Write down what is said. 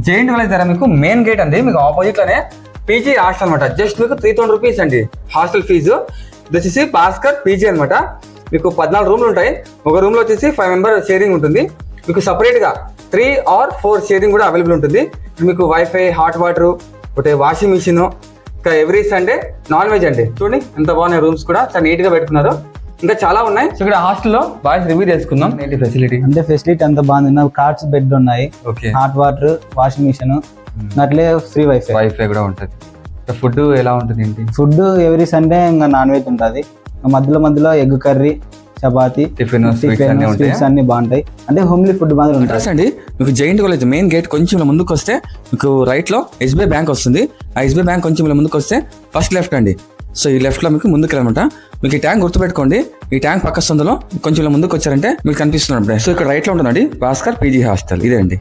Giant college దగ్గర మీకు main gate అండి, మీకు ఆపోజిట్ లోనే పీజీ హాస్టల్ అనమాట. జస్ట్ మీకు 3000 రూపీస్ అండి హాస్టల్ ఫీజు. ఇది వచ్చేసి భాస్కర్ పీజీ అనమాట. మీకు 14 రూమ్లు ఉంటాయి. ఒక రూమ్ లో వచ్చేసి 5 మెంబర్ షేరింగ్ ఉంటుంది. మీకు సపరేట్ గా 3 or 4 షేరింగ్ కూడా అవైలబుల్ ఉంటుంది. మీకు వైఫై, హాట్ వాటర్, ఒకటి వాషింగ్ మిషన్, ఇంకా ఎవ్రీ సండే నాన్ వెజ్ అండి. చూడండి ఎంత బాగున్నాయి రూమ్స్ కూడా, చాలా నీట్ గా పెట్టుకున్నారు. ఇంకా చాలా ఉన్నాయి. సో ఇక్కడ హాస్టల్లో బాయ్స్ రివ్యూ చేసుకుందాం. ఏంటి ఫెసిలిటీ అంటే ఫెసిలిటీ అంత బాగుంది. కార్డ్స్ బెడ్ ఉన్నాయి, హాట్ వాటర్, వాషింగ్ మిషన్, అట్లే ఫ్రీ వైఫై కూడా ఉంటుంది. ఫుడ్ ఎలా ఉంటుంది? ఫుడ్ ఎవ్రీ సండే ఇంకా నాన్ వెజ్ ఉంటుంది. మధ్యలో egg curry, chapati, tiffin, sweets అన్ని బాగుంటాయి. అంటే హోమ్లీ ఫుడ్ మాత్రం ఉంటుంది అండి. మీకు జైంట్ కాలేజ్ మెయిన్ గేట్ కొంచెం ముందుకు వస్తే మీకు రైట్ లో SBI బ్యాంక్ వస్తుంది. ఆ SBI బ్యాంక్ కొంచెం ముందుకు వస్తే ఫస్ట్ లెఫ్ట్ అండి. సో ఈ లెఫ్ట్ లో మీకు ముందుకు అనమాట. మీకు ఈ ట్యాంక్ గుర్తుపెట్టుకోండి. ఈ ట్యాంక్ పక్క సందులో కొంచెం ముందుకు వచ్చారంటే మీకు కనిపిస్తుంది. సో ఇక్కడ రైట్ లో ఉంటుందండి భాస్కర్ పీజీ హాస్టల్. ఇదే అండి.